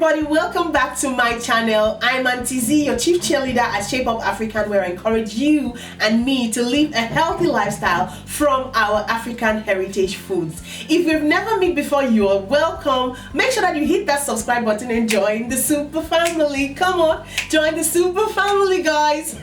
everybody, welcome back to my channel. I'm Aunty Zee, your chief cheerleader at Shape Up African, where I encourage you and me to live a healthy lifestyle from our African heritage foods. If we've never met before, you are welcome. Make sure that you hit that subscribe button and join the SUPA family. Come on, join the SUPA family, guys.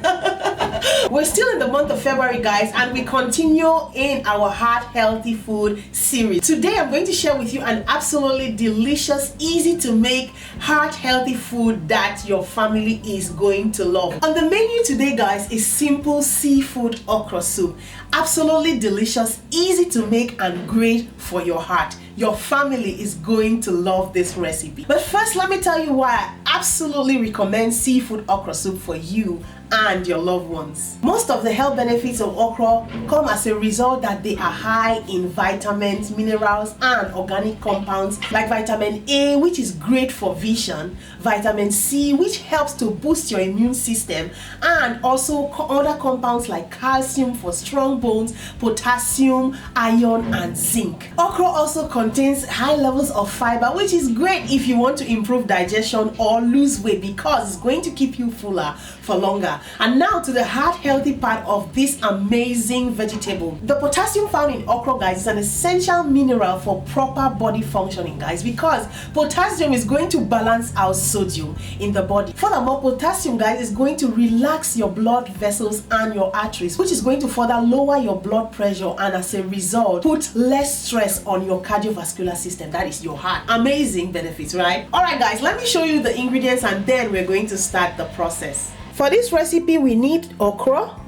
We're still in the month of February, guys, and we continue in our heart healthy food series. Today I'm going to share with you an absolutely delicious, easy to make heart healthy food that your family is going to love. On the menu today, guys, is simple seafood okra soup. Absolutely delicious, easy to make, and great for your heart. Your family is going to love this recipe. But first, let me tell you why I absolutely recommend seafood okra soup for you and your loved ones. Most of the health benefits of okra come as a result that they are high in vitamins, minerals, and organic compounds like vitamin A, which is great for vision, vitamin C, which helps to boost your immune system, and also other compounds like calcium for strong bones, potassium, iron, and zinc. Okra also contains high levels of fiber, which is great if you want to improve digestion or lose weight because it's going to keep you fuller for longer. And now to the heart healthy part of this amazing vegetable. The potassium found in okra, guys, is an essential mineral for proper body functioning, guys, because potassium is going to balance out sodium in the body. Furthermore, potassium, guys, is going to relax your blood vessels and your arteries, which is going to further lower your blood pressure and as a result put less stress on your cardiovascular system, that is your heart. Amazing benefits, right? All right, guys, let me show you the ingredients and then we're going to start the process. For this recipe, we need okra,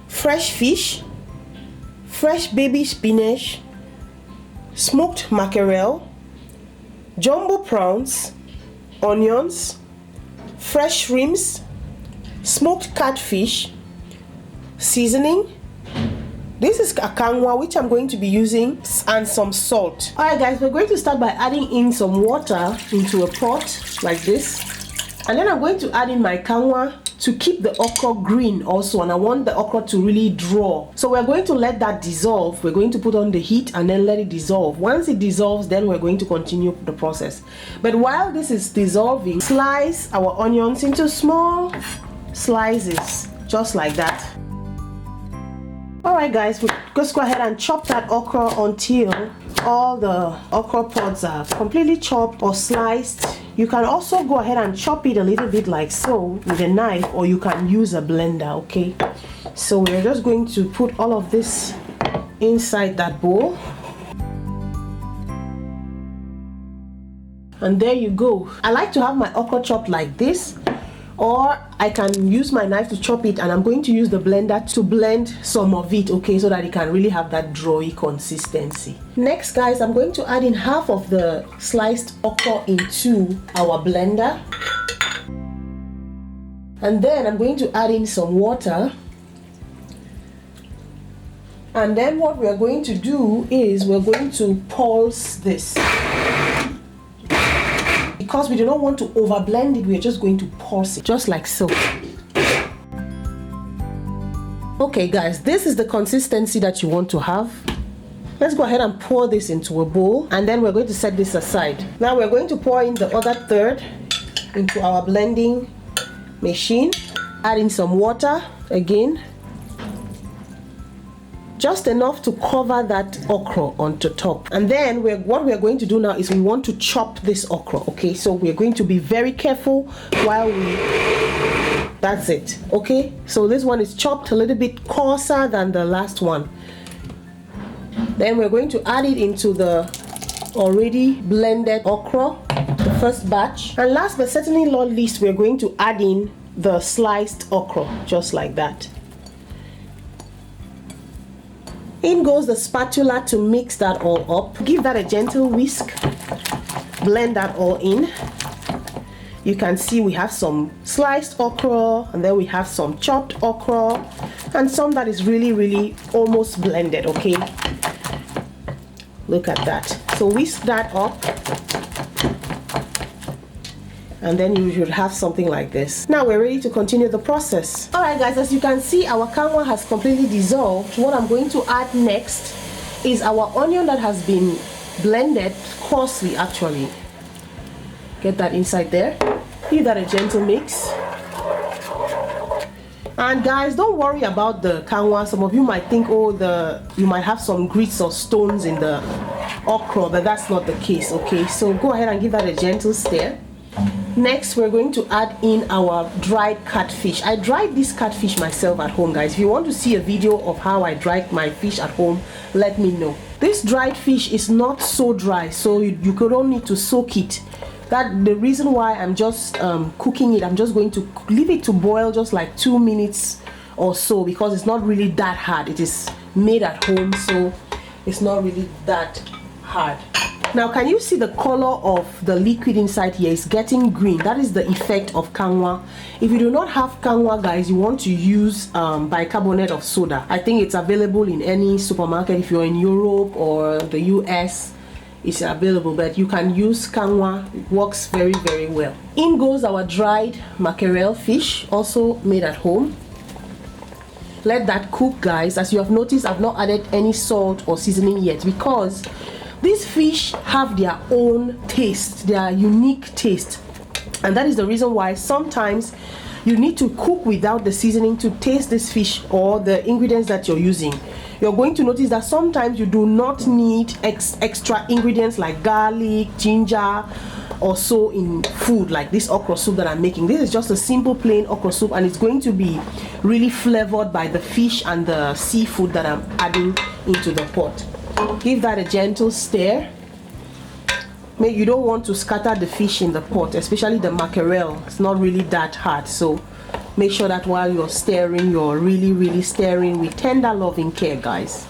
fresh fish, fresh baby spinach, smoked mackerel, jumbo prawns, onions, fresh shrimps, smoked catfish, seasoning. This is akangwa, which I'm going to be using, and some salt. Alright, guys, we're going to start by adding in some water into a pot like this. And then I'm going to add in my kanwa to keep the okra green also, and I want the okra to really draw. So we're going to let that dissolve. We're going to put on the heat and then let it dissolve. Once it dissolves, then we're going to continue the process. But while this is dissolving, slice our onions into small slices, just like that. Alright, guys, we'll just go ahead and chop that okra until all the okra pods are completely chopped or sliced. You can also go ahead and chop it a little bit like so with a knife, or you can use a blender, okay? So we're just going to put all of this inside that bowl. And there you go. I like to have my okra chopped like this, or I can use my knife to chop it, and I'm going to use the blender to blend some of it, okay, so that it can really have that drawy consistency. Next, guys, I'm going to add in half of the sliced okra into our blender, and then I'm going to add in some water. And then what we're going to do is we're going to pulse this. Because we do not want to over blend it, we're just going to pulse it, just like so. Okay, guys, this is the consistency that you want to have. Let's go ahead and pour this into a bowl, and then we're going to set this aside. Now we're going to pour in the other third into our blending machine. Add in some water again, just enough to cover that okra onto top. And then what we're going to do now is we want to chop this okra, okay? So we're going to be very careful while that's it, okay? So this one is chopped a little bit coarser than the last one. Then we're going to add it into the already blended okra, the first batch. And last but certainly not least, we're going to add in the sliced okra, just like that. In goes the spatula to mix that all up. Give that a gentle whisk. Blend that all in. You can see we have some sliced okra, and then we have some chopped okra, and some that is really almost blended, okay? Look at that. So whisk that up, and then you should have something like this. Now we're ready to continue the process. Alright, guys, as you can see, our kanwa has completely dissolved. What I'm going to add next is our onion that has been blended coarsely, actually. Get that inside there. Give that a gentle mix. And guys, don't worry about the kanwa. Some of you might think, oh, you might have some grits or stones in the okra, but that's not the case. Okay, so go ahead and give that a gentle stir. Next, we're going to add in our dried catfish. I dried this catfish myself at home, guys. If you want to see a video of how I dried my fish at home, let me know. This dried fish is not so dry, so you could only need to soak it. The reason why I'm just cooking it, I'm just going to leave it to boil just like 2 minutes or so, because it's not really that hard. It is made at home, so it's not really that hard. Now, can you see the color of the liquid inside here is getting green? That is the effect of kanwa. If you do not have kanwa, guys, you want to use bicarbonate of soda. I think it's available in any supermarket. If you're in Europe or the US, it's available, but you can use kanwa. It works very, very well. In goes our dried mackerel fish, also made at home. Let that cook, guys. As you have noticed, I've not added any salt or seasoning yet, because these fish have their own taste, their unique taste, and that is the reason why sometimes you need to cook without the seasoning to taste this fish or the ingredients that you're using. You're going to notice that sometimes you do not need extra ingredients like garlic, ginger, or so in food like this okra soup that I'm making. This is just a simple plain okra soup, and it's going to be really flavored by the fish and the seafood that I'm adding into the pot. Give that a gentle stir. You don't want to scatter the fish in the pot, especially the mackerel. It's not really that hard, so make sure that while you're stirring, you're really stirring with tender loving care, guys.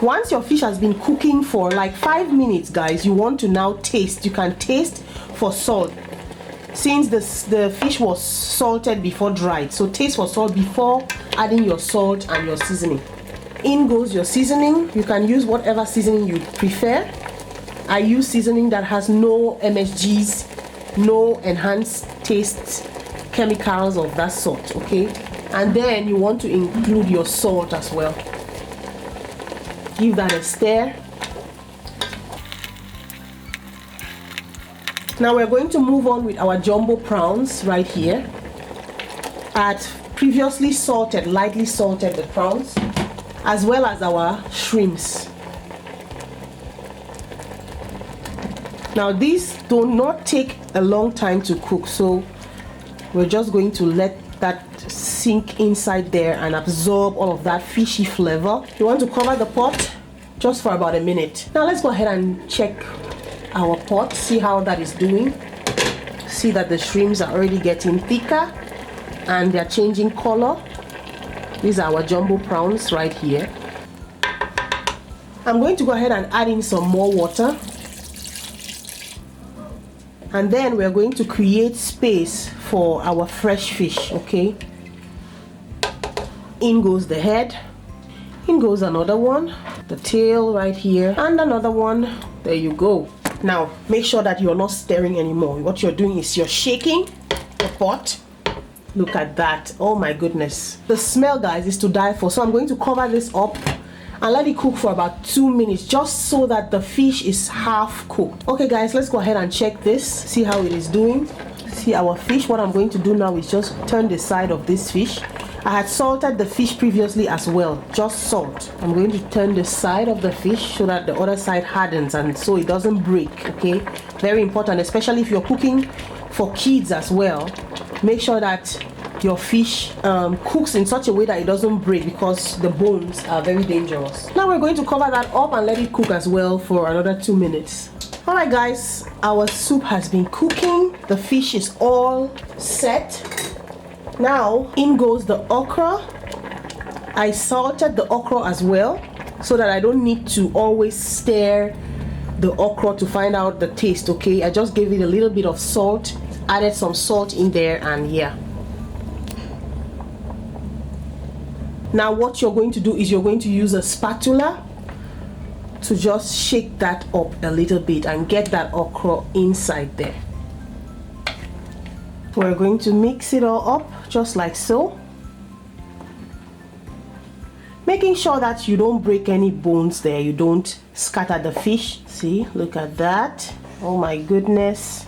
Once your fish has been cooking for like 5 minutes, guys, you want to now taste. You can taste for salt, since the fish was salted before dried, so taste for salt before adding your salt and your seasoning. In goes your seasoning. You can use whatever seasoning you prefer. I use seasoning that has no MSGs, no enhanced taste chemicals of that sort, okay? And then you want to include your salt as well. Give that a stir. Now we're going to move on with our jumbo prawns right here. I had previously lightly salted the prawns, as well as our shrimps. Now these do not take a long time to cook, so we're just going to let that sink inside there and absorb all of that fishy flavor. You want to cover the pot just for about a minute. Now let's go ahead and check our pot, see how that is doing. See that the shrimps are already getting thicker and they're changing color. These are our jumbo prawns right here. I'm going to go ahead and add in some more water, and then we're going to create space for our fresh fish, okay? In goes the head, in goes another one, the tail right here, and another one. There you go. Now make sure that you're not stirring anymore. What you're doing is you're shaking the pot. Look at that. Oh my goodness, the smell, guys, is to die for. So I'm going to cover this up and let it cook for about 2 minutes, just so that the fish is half cooked. Okay guys, let's go ahead and check this, see how it is doing. See our fish. What I'm going to do now is just turn the side of this fish. I had salted the fish previously as well, just salt. I'm going to turn the side of the fish so that the other side hardens and so it doesn't break, okay? Very important, especially if you're cooking for kids as well. Make sure that your fish cooks in such a way that it doesn't break, because the bones are very dangerous. Now we're going to cover that up and let it cook as well for another 2 minutes. Alright guys, our soup has been cooking. The fish is all set. Now in goes the okra. I salted the okra as well, so that I don't need to always stir the okra to find out the taste, okay? I just gave it a little bit of salt, added some salt in there, and yeah. Now what you're going to do is you're going to use a spatula to just shake that up a little bit and get that okra inside there. We're going to mix it all up just like so, making sure that you don't break any bones there, you don't scatter the fish. See, look at that. Oh my goodness,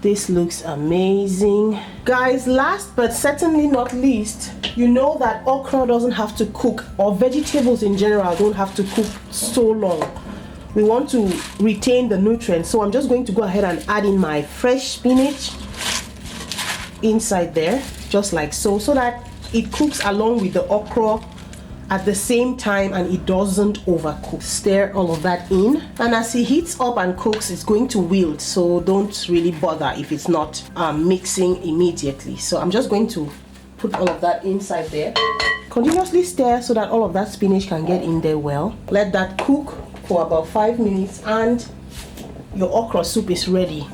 this looks amazing. Guys, last but certainly not least, you know that okra doesn't have to cook, or vegetables in general don't have to cook so long. We want to retain the nutrients, so I'm just going to go ahead and add in my fresh spinach inside there, just like so, so that it cooks along with the okra at the same time and it doesn't overcook. Stir all of that in, and as it heats up and cooks, it's going to wilt, so don't really bother if it's not mixing immediately. So I'm just going to put all of that inside there. Continuously stir so that all of that spinach can get in there well. Let that cook for about 5 minutes and your okra soup is ready.